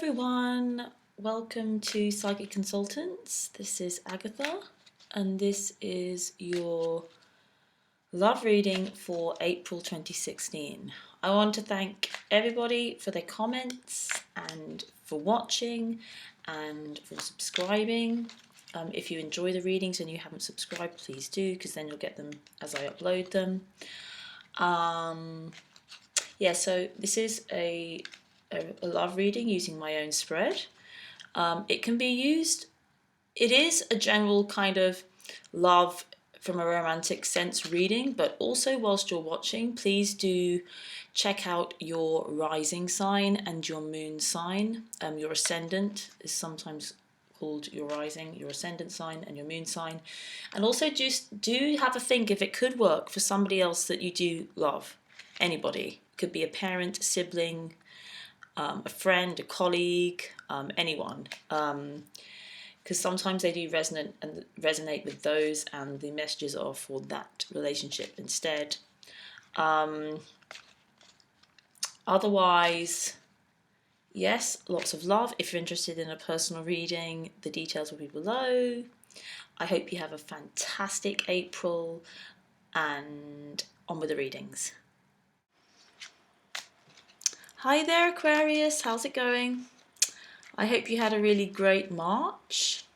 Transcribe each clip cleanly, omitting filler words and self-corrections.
everyone, welcome to Psychic Consultants. This is Agatha and this is your love reading for April 2016. I want to thank everybody for their comments and for watching and for subscribing. If you enjoy the readings and you haven't subscribed, please do, because then you'll get them as I upload them. So this is a love reading using my own spread. It can be used, it is a general kind of love from a romantic sense reading, but also whilst you're watching, please do check out your rising sign and your moon sign. Your ascendant is sometimes called your rising, your ascendant sign and your moon sign. And also just do have a think if it could work for somebody else that you do love. Anybody. It could be a parent, a sibling, a friend, a colleague, anyone. Because sometimes they do resonate with those, and the messages are for that relationship instead. Otherwise, yes, lots of love. If you're interested in a personal reading, the details will be below. I hope you have a fantastic April, and on with the readings. Hi there, Aquarius, how's it going? I hope you had a really great March,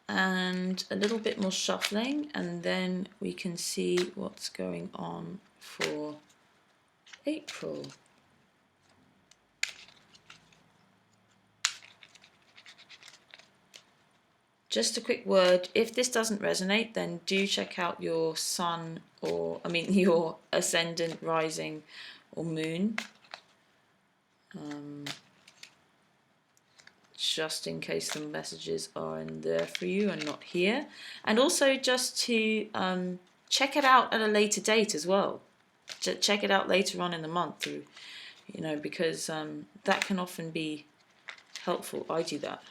and a little bit more shuffling, and then we can see what's going on for April. Just a quick word, if this doesn't resonate, then do check out your sun, or your ascendant, rising or moon. Just in case the messages are in there for you and not here. And also just to check it out at a later date as well. Check it out later on in the month, because that can often be helpful. I do that.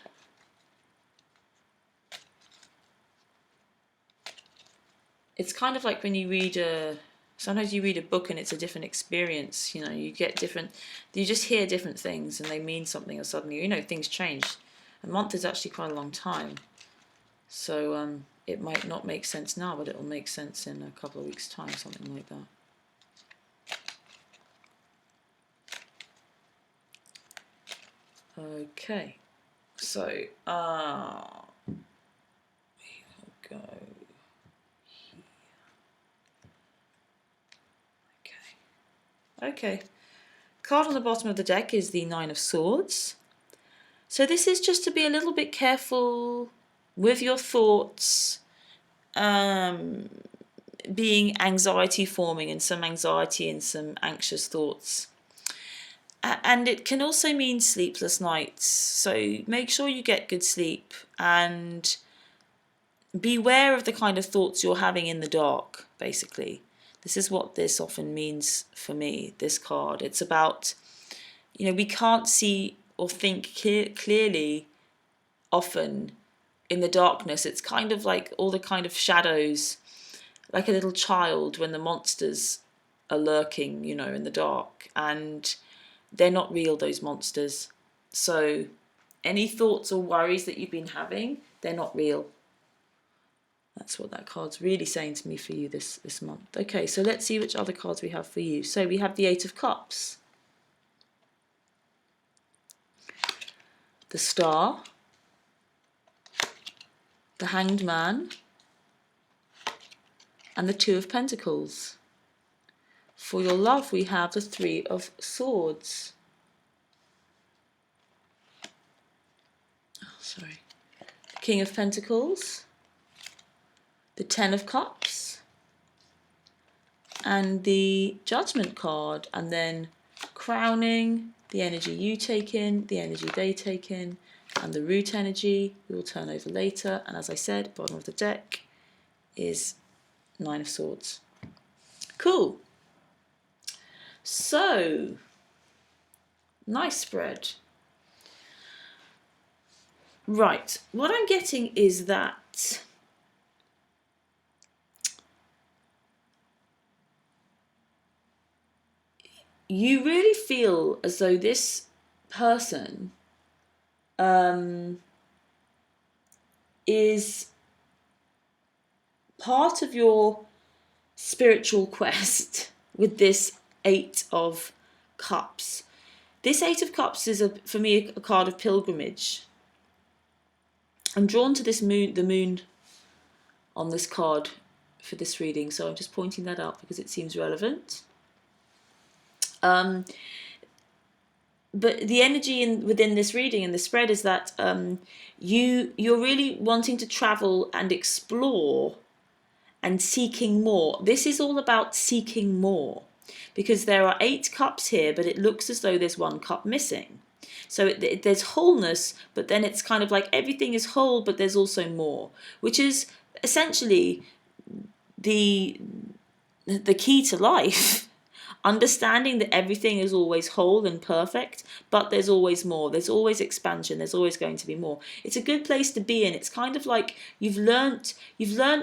It's kind of like when you read sometimes you read a book and it's a different experience, you just hear different things and they mean something, or suddenly, things change. A month is actually quite a long time. So it might not make sense now, but it'll make sense in a couple of weeks' time, something like that. Okay, so here we go. Okay, card on the bottom of the deck is the Nine of Swords. So this is just to be a little bit careful with your thoughts, being anxiety forming, and some anxiety and some anxious thoughts. And it can also mean sleepless nights. So make sure you get good sleep and beware of the kind of thoughts you're having in the dark, basically. This is what this often means for me, this card. It's about, we can't see or think clearly often in the darkness. It's kind of like all the kind of shadows, like a little child when the monsters are lurking, in the dark. And they're not real, those monsters. So any thoughts or worries that you've been having, they're not real. That's what that card's really saying to me for you this month. Okay, so let's see which other cards we have for you. So we have the Eight of Cups, the Star, the Hanged Man, and the Two of Pentacles. For your love, we have the Three of Swords. The King of Pentacles, the Ten of Cups, and the Judgment card, and then crowning, the energy you take in, the energy they take in, and the root energy we will turn over later. And as I said, bottom of the deck is Nine of Swords. Cool. So, nice spread. Right, what I'm getting is that you really feel as though this person is part of your spiritual quest with this Eight of Cups. This Eight of Cups is, for me, a card of pilgrimage. I'm drawn to this moon, the moon on this card for this reading, so I'm just pointing that out because it seems relevant. But the energy within this reading and the spread is that you're really wanting to travel and explore and seeking more. This is all about seeking more, because there are 8 cups here, but it looks as though there's 1 cup missing. So there's wholeness, but then it's kind of like everything is whole, but there's also more, which is essentially the key to life. Understanding that everything is always whole and perfect, but there's always more. There's always expansion. There's always going to be more. It's a good place to be in. It's kind of like you've learnt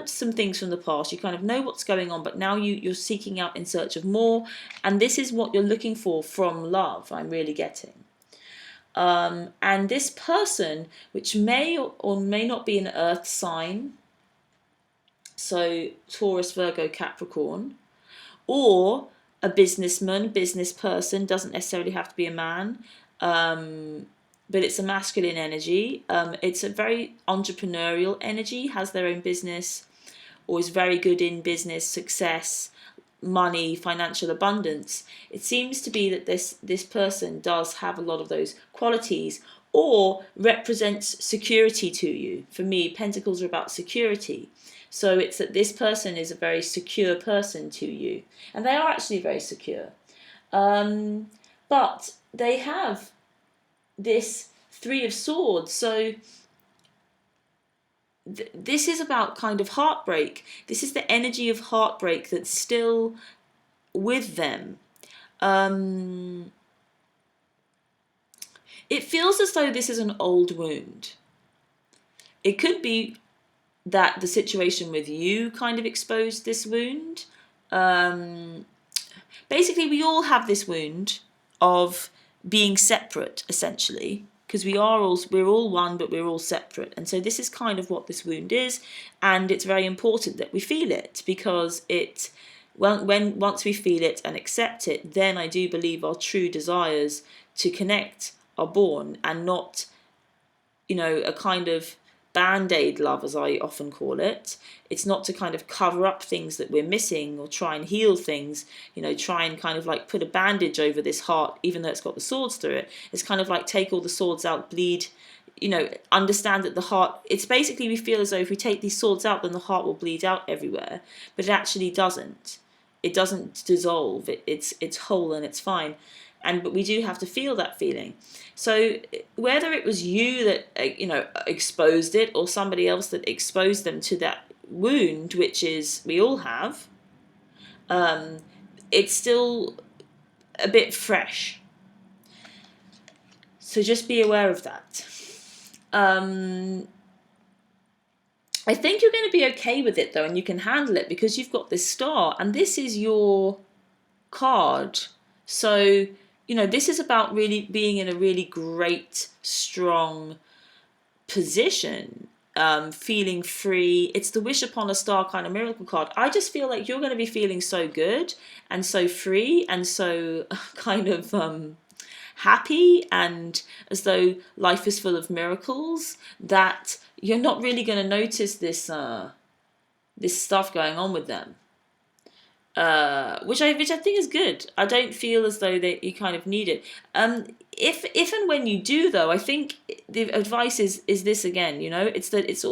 some things from the past. You kind of know what's going on, but now you're seeking out in search of more. And this is what you're looking for from love, I'm really getting. And this person, which may or may not be an earth sign, so Taurus, Virgo, Capricorn, or a businessman, business person, doesn't necessarily have to be a man, but it's a masculine energy. It's a very entrepreneurial energy, has their own business, or is very good in business, success, money, financial abundance. It seems to be that this person does have a lot of those qualities, or represents security to you. For me, Pentacles are about security. So it's that this person is a very secure person to you. And they are actually very secure. But they have this 3 of Swords. So this is about kind of heartbreak. This is the energy of heartbreak that's still with them. It feels as though this is an old wound. It could be that the situation with you kind of exposed this wound. Basically, we all have this wound of being separate, essentially, because we're all one, but we're all separate. And so this is kind of what this wound is, and it's very important that we feel it, because once we feel it and accept it, then I do believe our true desires to connect are born, and not, a kind of band-aid love, as I often call it. It's not to kind of cover up things that we're missing or try and heal things, try and kind of like put a bandage over this heart, even though it's got the swords through it. It's kind of like take all the swords out, bleed, understand that the heart, it's basically, we feel as though if we take these swords out, then the heart will bleed out everywhere, but it actually doesn't. It doesn't dissolve. It's whole and it's fine. But we do have to feel that feeling. So whether it was you that exposed it, or somebody else that exposed them to that wound, which is we all have, it's still a bit fresh. So just be aware of that. I think you're going to be okay with it though, and you can handle it because you've got this star, and this is your card. So this is about really being in a really great, strong position, feeling free. It's the Wish Upon a Star kind of miracle card. I just feel like you're going to be feeling so good and so free and so kind of happy, and as though life is full of miracles, that you're not really going to notice this stuff going on with them. Which I think is good. I don't feel as though that you kind of need it. If and when you do, though, I think the advice is this again. It's that it's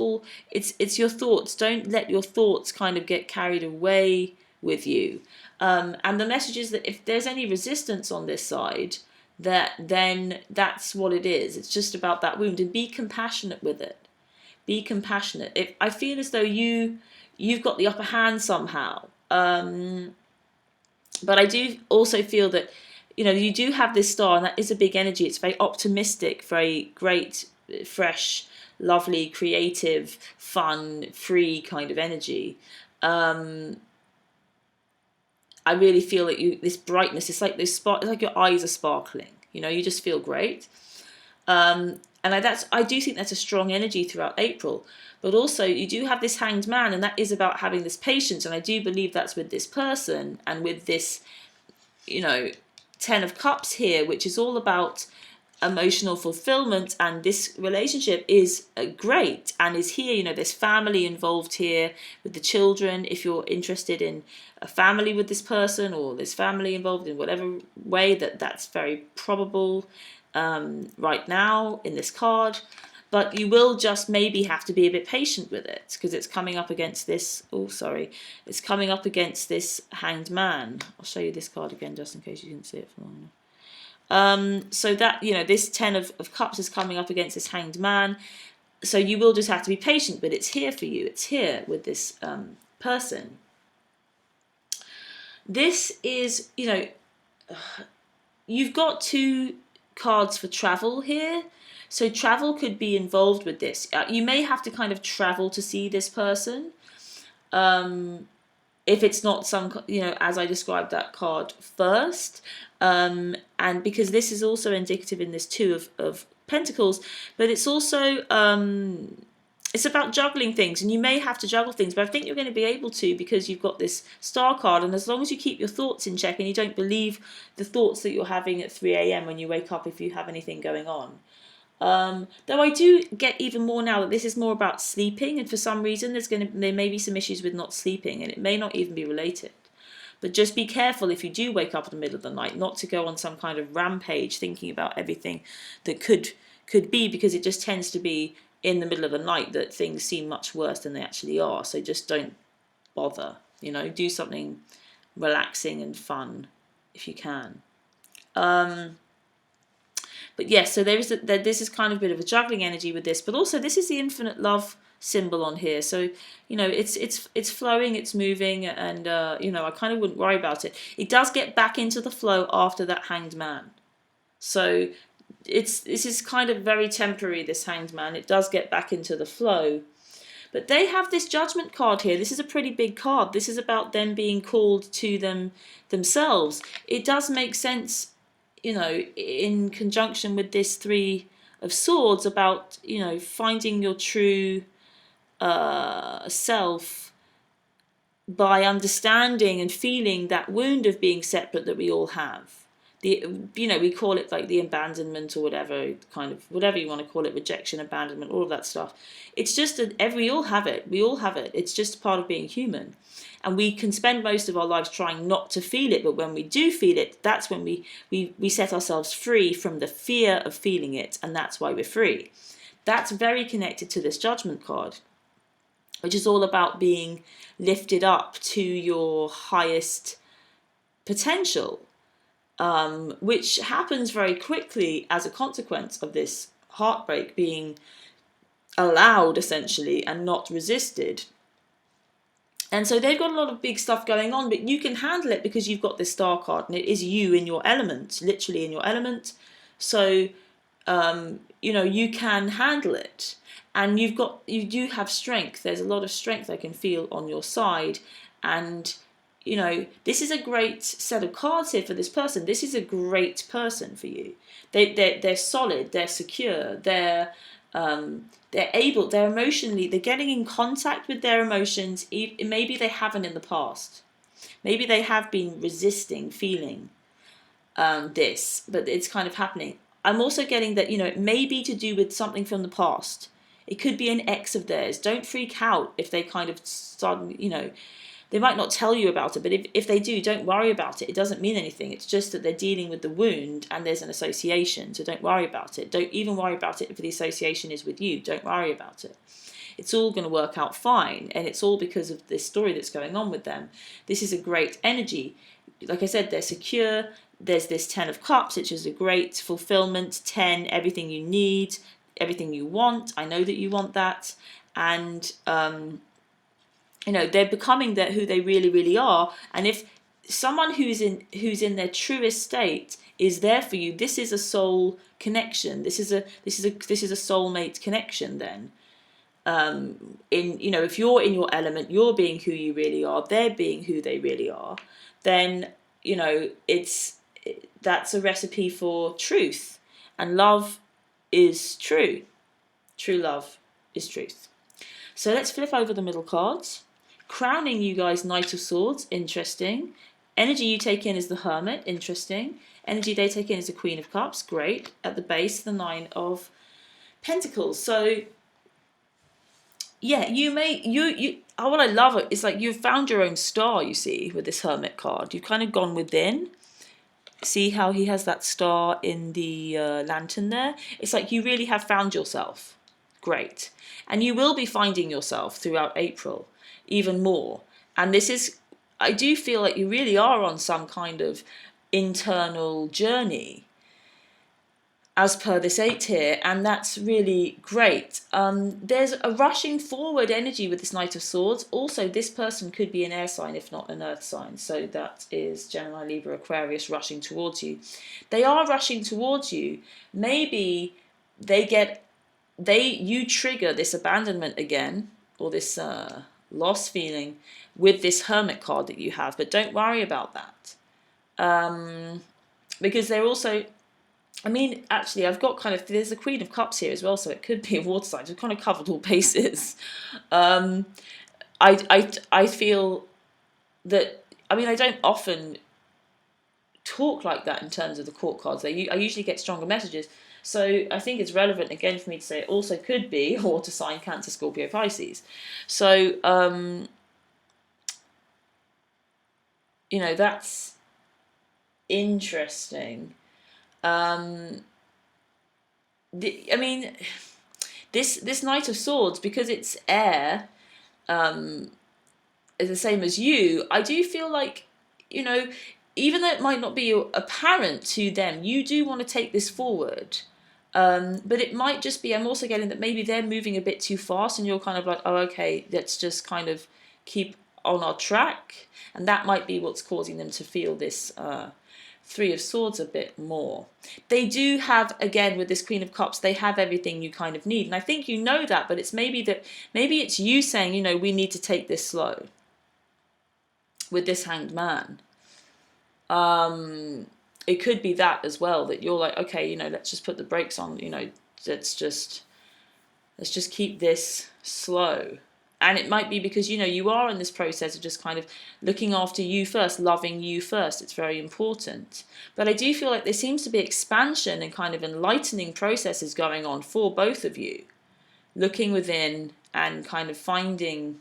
your thoughts. Don't let your thoughts kind of get carried away with you. And the message is that if there's any resistance on this side, then that's what it is. It's just about that wound, and be compassionate with it. Be compassionate. I feel as though you've got the upper hand somehow. But I do also feel that you do have this star, and that is a big energy. It's very optimistic, very great, fresh, lovely, creative, fun, free kind of energy. I really feel that this brightness, it's like this spark, it's like your eyes are sparkling. You just feel great. And And I do think that's a strong energy throughout April. But also you do have this Hanged Man, and that is about having this patience. And I do believe that's with this person and with this, you know, Ten of Cups here, which is all about emotional fulfillment. And this relationship is great and is here. You know, there's family involved here with the children. If you're interested in a family with this person, or there's family involved in whatever way, that's very probable right now in this card. But you will just maybe have to be a bit patient with it, because it's coming up against this, it's coming up against this Hanged Man. I'll show you this card again just in case you didn't see it for long enough. So that, you know, this Ten of Cups is coming up against this Hanged Man. So you will just have to be patient, but it's here for you. It's here with this person. This is, you know, you've got 2 cards for travel here. So travel could be involved with this. You may have to kind of travel to see this person. If it's not some, you know, as I described that card first. And because this is also indicative in this Two of Pentacles, but it's also, it's about juggling things, and you may have to juggle things, but I think you're going to be able to, because you've got this Star card, and as long as you keep your thoughts in check and you don't believe the thoughts that you're having at 3 a.m. when you wake up, if you have anything going on. Though I do get even more now that this is more about sleeping, and for some reason there may be some issues with not sleeping, and it may not even be related. But just be careful if you do wake up in the middle of the night, not to go on some kind of rampage thinking about everything that could be, because it just tends to be in the middle of the night that things seem much worse than they actually are. So just don't bother, you know, do something relaxing and fun if you can. But yes, so this is kind of a bit of a juggling energy with this, but also this is the infinite love symbol on here. So, you know, it's flowing, it's moving, and you know, I kind of wouldn't worry about it. It does get back into the flow after that Hanged Man. So this is kind of very temporary, this Hanged Man. It does get back into the flow. But they have this Judgment card here. This is a pretty big card. This is about them being called to themselves. It does make sense, you know, in conjunction with this Three of Swords, about, you know, finding your true self by understanding and feeling that wound of being separate that we all have. You know, we call it like the abandonment or whatever, kind of, whatever you want to call it, rejection, abandonment, all of that stuff. It's just that we all have it. We all have it. It's just part of being human. And we can spend most of our lives trying not to feel it, but when we do feel it, that's when we set ourselves free from the fear of feeling it, and that's why we're free. That's very connected to this Judgment card, which is all about being lifted up to your highest potential, which happens very quickly as a consequence of this heartbreak being allowed, essentially, and not resisted. And so they've got a lot of big stuff going on, but you can handle it because you've got this Star card, and it is you in your element, literally in your element. So, you know, you can handle it, and you do have strength. There's a lot of strength I can feel on your side, and, you know, this is a great set of cards here for this person. This is a great person for you. They're solid, they're secure, they're able, they're emotionally, they're getting in contact with their emotions. Maybe they haven't in the past. Maybe they have been resisting feeling this, but it's kind of happening. I'm also getting that, you know, it may be to do with something from the past. It could be an ex of theirs. Don't freak out if they kind of start, you know, they might not tell you about it, but if they do, don't worry about it. It doesn't mean anything. It's just that they're dealing with the wound and there's an association, so don't worry about it. Don't even worry about it if the association is with you. Don't worry about it. It's all going to work out fine, and it's all because of this story that's going on with them. This is a great energy. Like I said, they're secure. There's this Ten of Cups, which is a great fulfillment. 10, everything you need, everything you want. I know that you want that. And you know, they're becoming who they really, really are. And if someone who's in their truest state is there for you, this is a soul connection. This is a soulmate connection. Then, you know, if you're in your element, you're being who you really are, they're being who they really are. Then, you know, that's a recipe for truth and love. is true. True love is truth. So let's flip over the middle cards. Crowning you guys, Knight of Swords, interesting. Energy you take in is the Hermit, interesting. Energy they take in is the Queen of Cups, great. At the base, the Nine of Pentacles. So yeah, what I love is like you've found your own star, you see, with this Hermit card. You've kind of gone within. See how he has that star in the lantern there? It's like you really have found yourself. Great. And you will be finding yourself throughout April, even more. And this is, I do feel like you really are on some kind of internal journey, as per this 8 here, and that's really great. There's a rushing forward energy with this Knight of Swords. Also, this person could be an air sign, if not an earth sign. So that is Gemini, Libra, Aquarius rushing towards you. They are rushing towards you. Maybe you trigger this abandonment again, or this loss feeling with this Hermit card that you have, but don't worry about that. Because they're also, I mean, actually, I've got there's a Queen of Cups here as well, so it could be a water sign. We've kind of covered all bases. I feel that, I mean, I don't often talk like that in terms of the court cards. I usually get stronger messages. So I think it's relevant again for me to say it also could be a water sign, Cancer, Scorpio, Pisces. So, that's interesting. This Knight of Swords, because it's air, is the same as you. I do feel like, even though it might not be apparent to them, you do want to take this forward. But it might just be, I'm also getting that maybe they're moving a bit too fast and you're kind of like, oh, okay, let's just kind of keep on our track. And that might be what's causing them to feel this Three of Swords a bit more. They do have, again, with this Queen of Cups, they have everything you kind of need. And I think you know that, but it's maybe it's you saying, we need to take this slow with this Hanged Man. It could be that as well, that you're like, okay, let's just put the brakes on, let's just keep this slow. And it might be because, you are in this process of just kind of looking after you first, loving you first. It's very important. But I do feel like there seems to be expansion and kind of enlightening processes going on for both of you. Looking within and kind of finding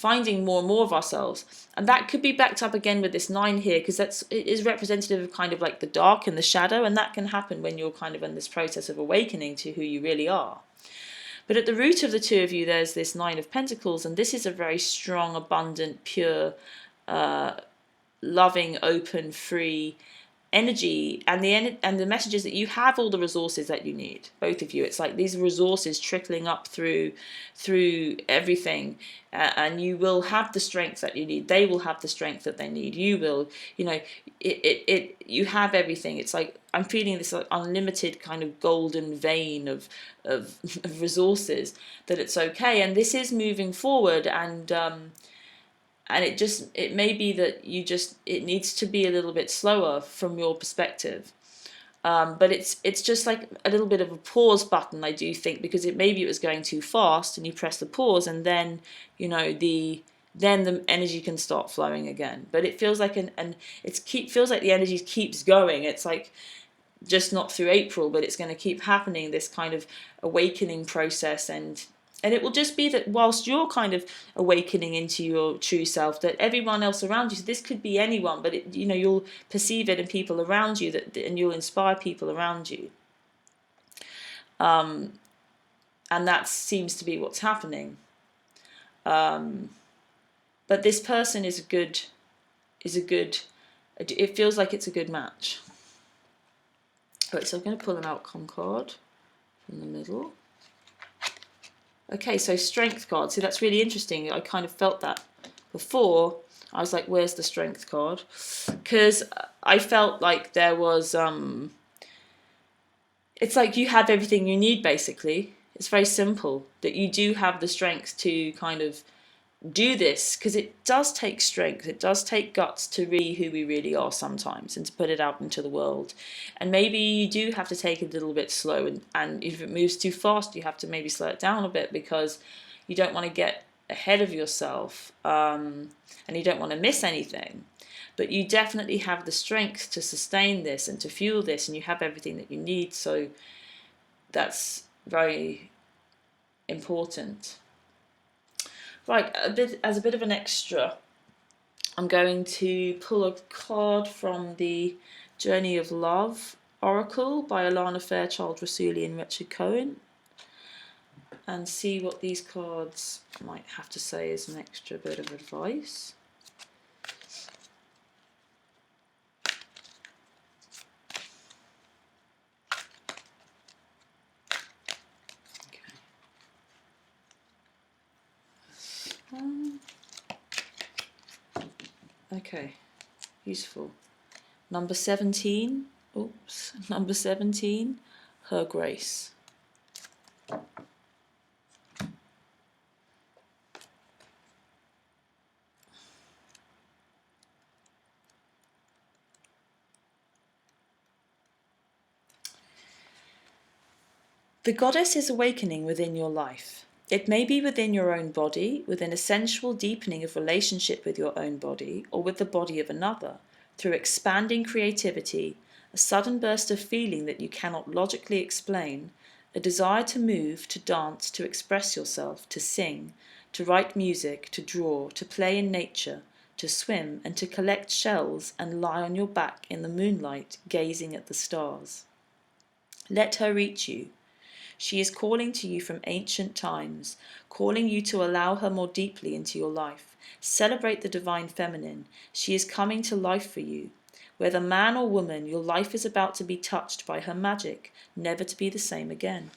more and more of ourselves. And that could be backed up again with this 9 here, because it is representative of kind of like the dark and the shadow. And that can happen when you're kind of in this process of awakening to who you really are. But at the root of the two of you, there's this 9 of Pentacles, and this is a very strong, abundant, pure, loving, open, free energy. And the message is that you have all the resources that you need, both of you. It's like these resources trickling up through everything, and you will have the strength that you need. They will have the strength that they need. You will, you have everything. It's like I'm feeling this like unlimited kind of golden vein of resources, that it's okay. And this is moving forward, and it may be that it needs to be a little bit slower from your perspective. But it's just like a little bit of a pause button, I do think, because maybe it was going too fast and you press the pause, and then the energy can start flowing again. But it feels like feels like the energy keeps going. It's like just not through April, but it's going to keep happening, this kind of awakening process. And it will just be that whilst you're kind of awakening into your true self, that everyone else around you, so this could be anyone, but you'll perceive it in people around you, and you'll inspire people around you. And that seems to be what's happening. But this person is a good, it feels like it's a good match. Right, so I'm going to pull an outcome card from the middle. Okay, so Strength card. So that's really interesting. I kind of felt that before. I was like, where's the Strength card? Because I felt like there was, it's like you have everything you need, basically. It's very simple, that you do have the strength to kind of do this, because it does take strength, it does take guts to be who we really are sometimes and to put it out into the world. And maybe you do have to take it a little bit slow, and if it moves too fast, you have to maybe slow it down a bit, because you don't want to get ahead of yourself, and you don't want to miss anything. But you definitely have the strength to sustain this and to fuel this, and you have everything that you need. So that's very important. Right, as a bit of an extra, I'm going to pull a card from the Journey of Love Oracle by Alana Fairchild Rasuli and Richard Cohen, and see what these cards might have to say as an extra bit of advice. Okay, useful. Number 17, number 17, Her Grace. The goddess is awakening within your life. It may be within your own body, within a sensual deepening of relationship with your own body or with the body of another, through expanding creativity, a sudden burst of feeling that you cannot logically explain, a desire to move, to dance, to express yourself, to sing, to write music, to draw, to play in nature, to swim, and to collect shells and lie on your back in the moonlight, gazing at the stars. Let her reach you. She is calling to you from ancient times, calling you to allow her more deeply into your life. Celebrate the divine feminine. She is coming to life for you. Whether man or woman, your life is about to be touched by her magic, never to be the same again.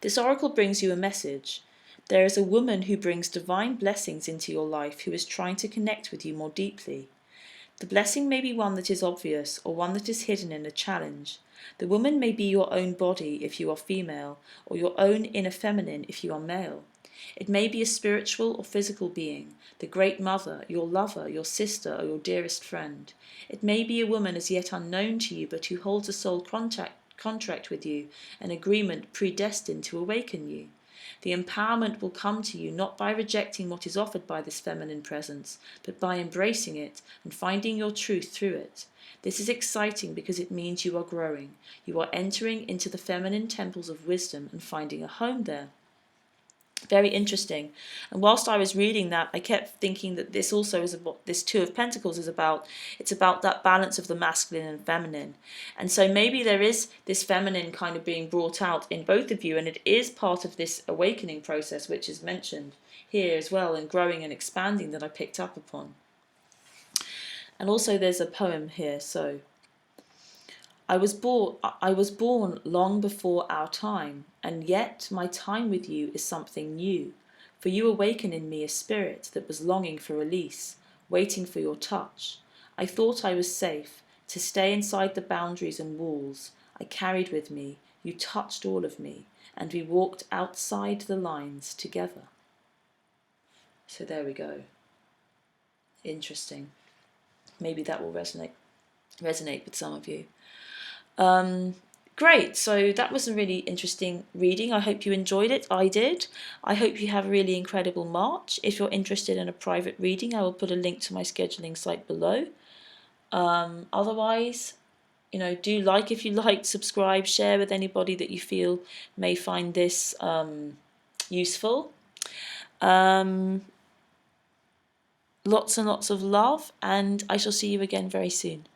This oracle brings you a message. There is a woman who brings divine blessings into your life, who is trying to connect with you more deeply. The blessing may be one that is obvious or one that is hidden in a challenge. The woman may be your own body if you are female, or your own inner feminine if you are male. It may be a spiritual or physical being, the great mother, your lover, your sister, or your dearest friend. It may be a woman as yet unknown to you, but who holds a soul contract with you, an agreement predestined to awaken you. The empowerment will come to you not by rejecting what is offered by this feminine presence, but by embracing it and finding your truth through it. This is exciting because it means you are growing. You are entering into the feminine temples of wisdom and finding a home there. Very interesting. And whilst I was reading that, I kept thinking that this also is about, this Two of Pentacles is about, it's about that balance of the masculine and feminine. And so maybe there is this feminine kind of being brought out in both of you, and it is part of this awakening process, which is mentioned here as well, and growing and expanding, that I picked up upon. And also there's a poem here, so I was born long before our time, and yet my time with you is something new. For you awaken in me a spirit that was longing for release, waiting for your touch. I thought I was safe, to stay inside the boundaries and walls I carried with me. You touched all of me, and we walked outside the lines together. So there we go. Interesting. Maybe that will resonate with some of you. Great, so that was a really interesting reading. I hope you enjoyed it. I did. I hope you have a really incredible March. If you're interested in a private reading, I will put a link to my scheduling site below. Otherwise, do like if you liked, subscribe, share with anybody that you feel may find this useful. Lots and lots of love, and I shall see you again very soon.